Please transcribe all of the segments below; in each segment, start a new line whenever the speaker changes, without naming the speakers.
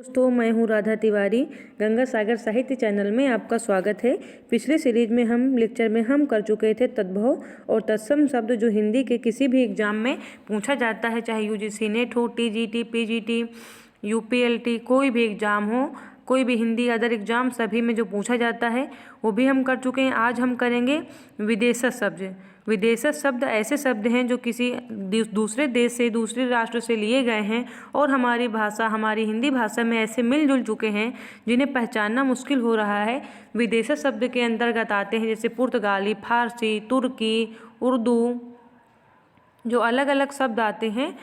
दोस्तों, मैं हूँ राधा तिवारी। गंगा सागर साहित्य चैनल में आपका स्वागत है। पिछले सीरीज में लेक्चर में हम कर चुके थे तद्भव और तत्सम शब्द, जो हिंदी के किसी भी एग्जाम में पूछा जाता है, चाहे यूजीसी नेट हो, टीजीटी, पीजीटी, यूपीएलटी, कोई भी एग्ज़ाम हो, कोई भी हिंदी अदर एग्ज़ाम, सभी में जो पूछा जाता है वो भी हम कर चुके हैं। आज हम करेंगे विदेशज शब्द। विदेशज शब्द ऐसे शब्द हैं जो किसी दूसरे देश से, दूसरे राष्ट्र से लिए गए हैं और हमारी भाषा, हमारी हिंदी भाषा में ऐसे मिलजुल चुके हैं जिन्हें पहचानना मुश्किल हो रहा है। विदेशज शब्द के अंतर्गत आते हैं जैसे पुर्तगाली, फारसी, तुर्की, उर्दू, जो अलग अलग शब्द आते हैं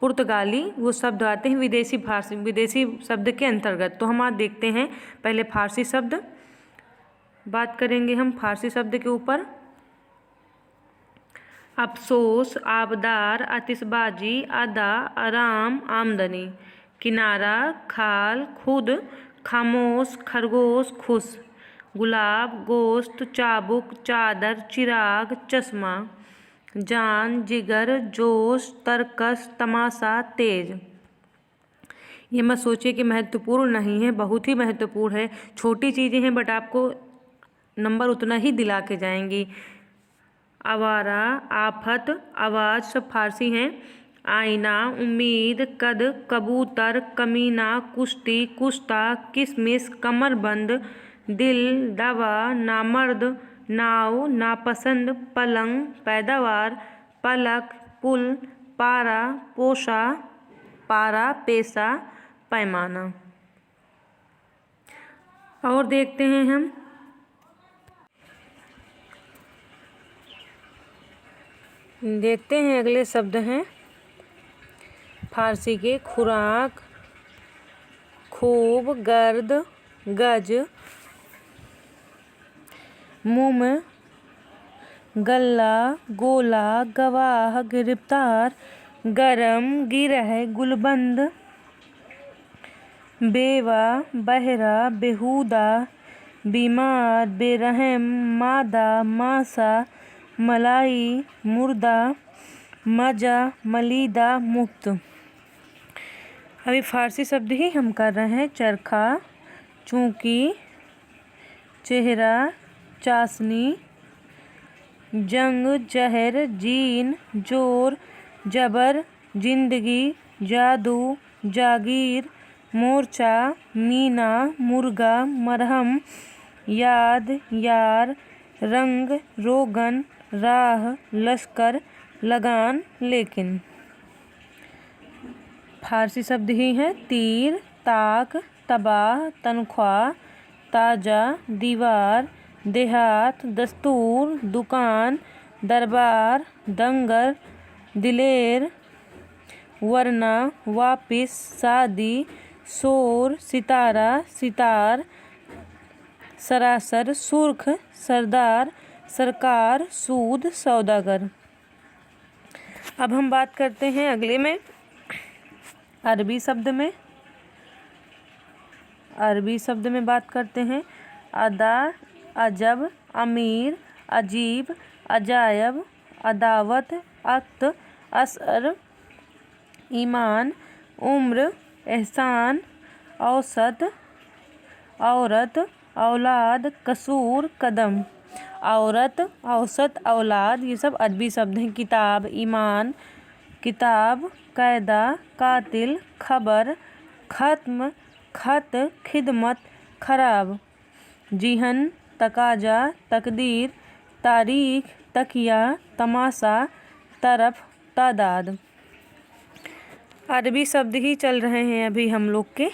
पुर्तगाली, वो शब्द आते हैं विदेशी शब्द के अंतर्गत। तो हम आज देखते हैं पहले फारसी शब्द, बात करेंगे हम फारसी शब्द के ऊपर। अफसोस, आबदार, आतिशबाजी, अदा, आराम, आमदनी। किनारा, खाल, खुद, खामोश, खरगोश, खुश। गुलाब, गोश्त, चाबुक, चादर, चिराग, चश्मा। जान, जिगर, जोश, तरकस, तमाशा, तेज। ये मत सोचिए कि महत्वपूर्ण नहीं है, बहुत ही महत्वपूर्ण है। छोटी चीज़ें हैं बट आपको नंबर उतना ही दिला के जाएंगी। आवारा, आफत, आवाज़ सब फारसी हैं। आईना, उम्मीद, कद, कबूतर, कमीना, कुश्ती, कुश्ता, किशमिश, कमरबंद, दिल, दवा, नामर्द, नाव, नापसंद, पलंग, पैदावार, पलक, पुल, पारा, पोशा, पारा, पेशा, पैमाना। और देखते हैं हम अगले शब्द हैं फारसी के। खुराक, खूब, गर्द, गज, मुम, गल्ला, गोला, गवाह, गिरफ्तार, गरम, गिरह, गुलबंद, बेवा, बहरा, बेहुदा, बीमार, बेरहम, मादा, मासा, मलाई, मुर्दा, मजा, मलीदा, मुफ्त। अभी फारसी शब्द ही हम कर रहे हैं। चरखा, चूंकि, चेहरा, चाशनी, जंग, जहर, जीन, जोर, जबर, जिंदगी, जादू, जागीर, मोर्चा, मीना, मुर्गा, मरहम, याद, यार, रंग, रोगन, राह, लश्कर, लगान, लेकिन। फारसी शब्द ही हैं तीर, ताक, तबाह, तनख्वाह, ताजा, दीवार, देहात, दस्तूर, दुकान, दरबार, दंगर, दिलेर, वरना, वापिस, शादी, शोर, सितारा, सितार, सरासर, सुर्ख, सरदार, सरकार, सूद, सौदागर। अब हम बात करते हैं अगले में अरबी शब्द में। अरबी शब्द में बात करते हैं अदा, अजब, अमीर, अजीब, अजायब, अदावत, अक्त, असर, ईमान, उम्र, एहसान, औसत, औरत, औलाद, कसूर, कदम। औरत, औसत, औलाद, ये सब अरबी शब्द हैं। किताब, ईमान, किताब, कायदा, कातिल, खबर, खत्म, खत, खिदमत, खराब। जिहन, तकाजा, तकदीर, तारीख, तकिया, तमाशा, तरफ, तादाद। अरबी शब्द ही चल रहे हैं अभी हम लोग के,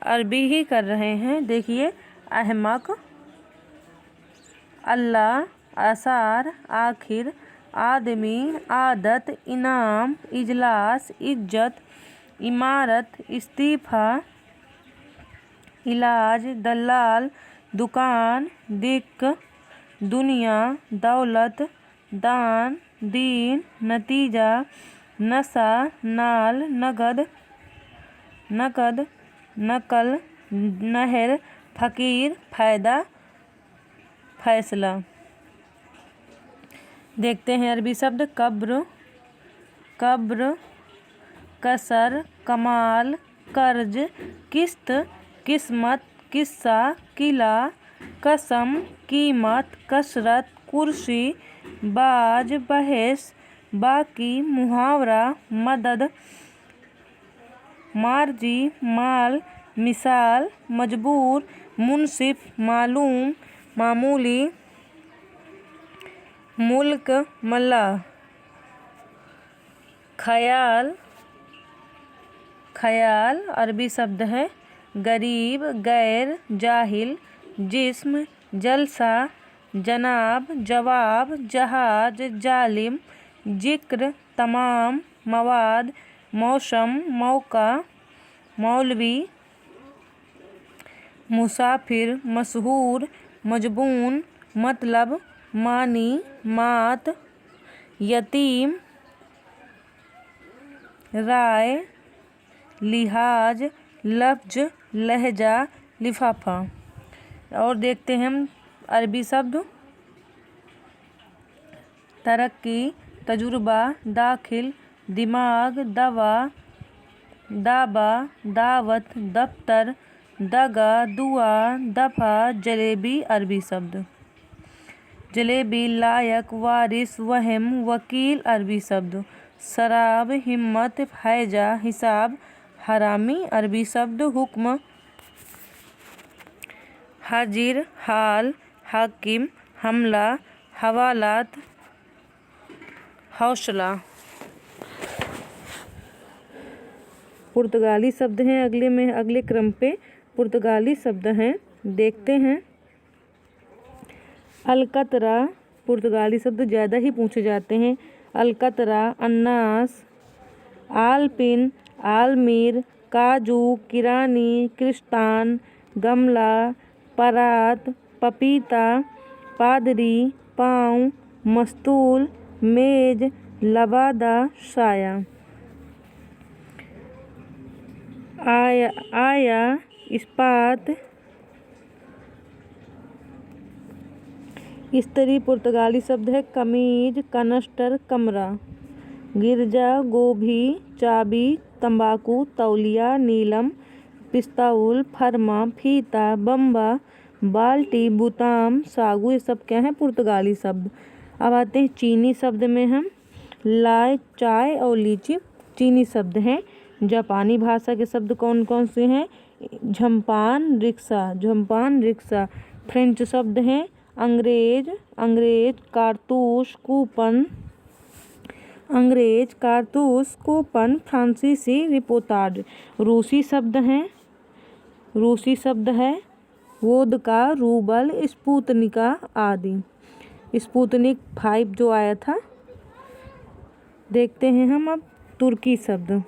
अरबी ही कर रहे हैं। देखिए, अहमक, अल्लाह, आसार, आखिर, आदमी, आदत, इनाम, इजलास, इज्जत, इमारत, इस्तीफा, इलाज, दलाल, दुकान, दिक्क, दुनिया, दौलत, दान, दीन, नतीजा, नशा, नाल, नगद, नकद, नकल, नहर, फकीर, फायदा, फैसला। देखते हैं अरबी शब्द कब्र, कसर, कमाल, कर्ज, किस्त, किस्मत, किस्सा, किला, कसम, कीमत, कसरत, कुर्सी, बाज, बहस, बाकी, मुहावरा, मदद, मार्जी, माल, मिसाल, मजबूर, मुंसिफ, मालूम, मामूली, मुल्क, मल्ला, ख्याल, ख्याल अरबी शब्द है, गरीब, गैर, जाहिल, जिस्म, जलसा, जनाब, जवाब, जहाज, जालिम, जिक्र, तमाम, मवाद, मौसम, मौका, मौलवी, मुसाफिर, मशहूर, मजबून, मतलब, मानी, मात, यतीम, राय, लिहाज, लफ्ज, लहजा, लिफाफा। और देखते हैं हम अरबी शब्द। तरक्की, तजुर्बा, दाखिल, दिमाग, दवा, दाबा, दावत, दफ्तर, दगा, दुआ, दफा, जलेबी अरबी शब्द। जलेबी, लायक, वारिस, वहम, वकील अरबी शब्द। शराब, हिम्मत, हैजा, हिसाब, हरामी अरबी शब्द। हुक्म, हाजिर, हाल, हाकिम, हमला, हवालात, हौसला। पुर्तगाली शब्द हैं अगले क्रम पे पुर्तगाली शब्द हैं, देखते हैं। अलकतरा, पुर्तगाली शब्द ज़्यादा ही पूछे जाते हैं। अलकतरा, अन्नास, आलपिन, आलमीर, काजू, किरानी, क्रिस्तान, गमला, परात, पपीता, पादरी, पाँव, मस्तूल, मेज, लबादा, साया। आया, इस्पात, स्त्री पुर्तगाली शब्द है, कमीज, कनस्टर, कमरा। गिरजा, गोभी, चाबी, तंबाकू, तौलिया, नीलम, पिस्तौल, फरमा, फीता, बम्बा, बाल्टी, बुताम, सागु। ये सब क्या हैं? पुर्तगाली शब्द। अब आते हैं चीनी शब्द में हम। लाय, चाय और लीची चीनी शब्द हैं। जापानी भाषा के शब्द कौन कौन से हैं? झम्पान, रिक्शा, झम्पान, रिक्शा। फ्रेंच शब्द हैं अंग्रेज, अंग्रेज, कारतूस, कूपन, अंग्रेज, कारतूस, कूपन, फ्रांसीसी, रिपोर्टाज। रूसी शब्द हैं, रूसी शब्द है वोदका, रूबल, स्पुतनिका आदि। स्पुतनिक 5 जो आया था। देखते हैं हम अब तुर्की शब्द।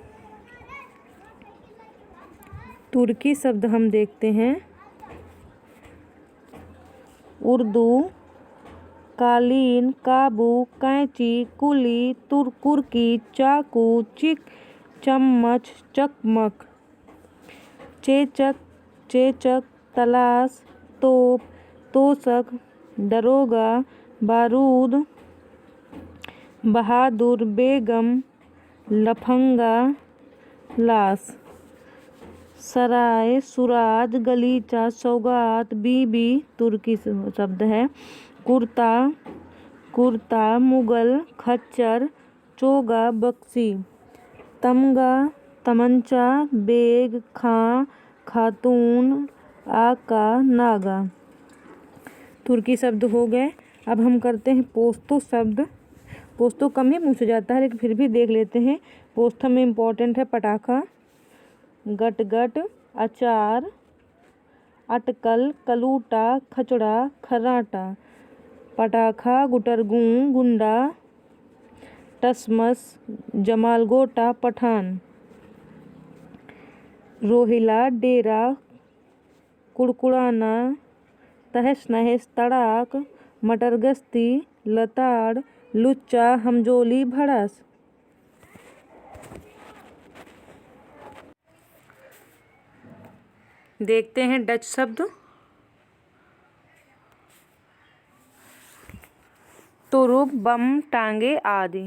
तुर्की शब्द हम देखते हैं। उर्दू, कालीन, काबू, कैंची, कुली, कुर्की, चाकू, चिक, चम्मच, चकमक। चेचक, चेचक, तलाश, तोप, तोशक, दरोगा, बारूद, बहादुर, बेगम, लफंगा, लाश। सराय, सुराज, गलीचा, सौगात, बीबी तुर्की शब्द है। कुर्ता, कुर्ता, मुगल, खच्चर, चोगा, बक्सी। तमगा, तमंचा, बेग, खां, खातून, आका, नागा। तुर्की शब्द हो गए। अब हम करते हैं पोस्तो शब्द। पोस्तो कम ही पूछा जाता है लेकिन फिर भी देख लेते हैं। पोस्तो में इम्पोर्टेंट है पटाखा, गटगट, अचार, अटकल, कलूटा, खचड़ा, खर्राटा। पटाखा, गुटरगू, गुंडा, टसमस, जमालगोटा, पठान। रोहिला, डेरा, कुड़कुड़ाना, तहस नहस, तड़ाक, मटरगश्ती, लताड़, लुच्चा, हमजोली, भड़ास। देखते हैं डच शब्द। तुरुप, बम, टांगे आदि।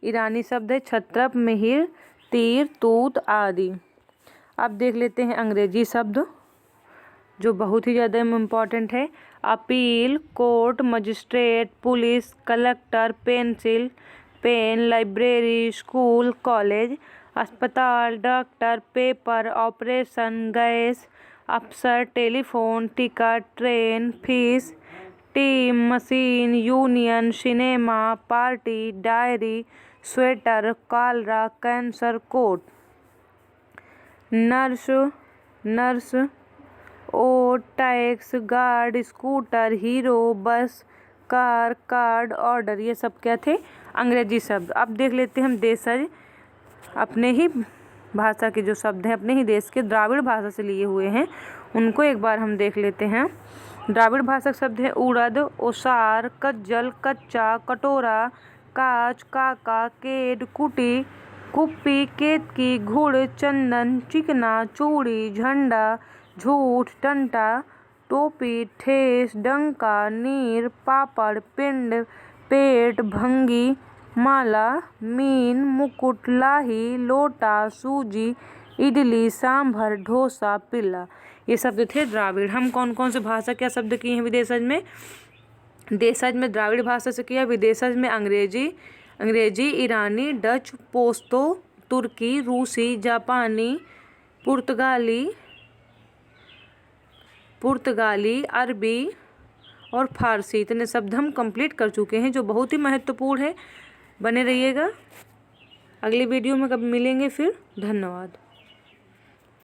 ईरानी शब्द है छत्रप, मिहिर, तीर, तूत आदि। अब देख लेते हैं अंग्रेजी शब्द जो बहुत ही ज़्यादा इम्पॉर्टेंट है। Appeal, court, magistrate, police, collector, pencil, pen, library, school, college, अस्पताल, डॉक्टर, पेपर, ऑपरेशन, गैस, अफसर, telephone, ticket, train, fees, team, machine, union, cinema, party, diary, sweater, cholera, cancer, coat, nurse, oat, tax, guard, scooter, hero, bus, car, card, order. ये सब क्या थे? अंग्रेजी शब्द। अब देख लेते हैं हम देशज, अपने ही भाषा के जो शब्द हैं, अपने ही देश के द्राविड़ भाषा से लिए हुए हैं, उनको एक बार हम देख लेते हैं। द्राविड़ भाषा शब्द है उड़द, ओसार, कज्जल, कच्चा, कटोरा, काच, काका, केड, कुटी, कुप्पी, केतकी, घुड़, चंदन, चिकना, चूड़ी, झंडा, झूठ, टंटा, टोपी, ठेस, डंका, नीर, पापड़, पिंड, पेट, भंगी, माला, मीन, मुकुट, लाही, लोटा, सूजी, इडली, सांभर, डोसा, पिल्ला। ये शब्द थे द्राविड़। हम कौन कौन से भाषा क्या शब्द किए हैं विदेशज में? देशज में द्राविड़ भाषा से किया, विदेशज में अंग्रेजी, ईरानी, डच, पोस्तो, तुर्की, रूसी, जापानी, पुर्तगाली, अरबी और फारसी। इतने शब्द हम कंप्लीट कर चुके हैं जो बहुत ही महत्वपूर्ण है। बने रहिएगा, अगली वीडियो में कब मिलेंगे फिर। धन्यवाद।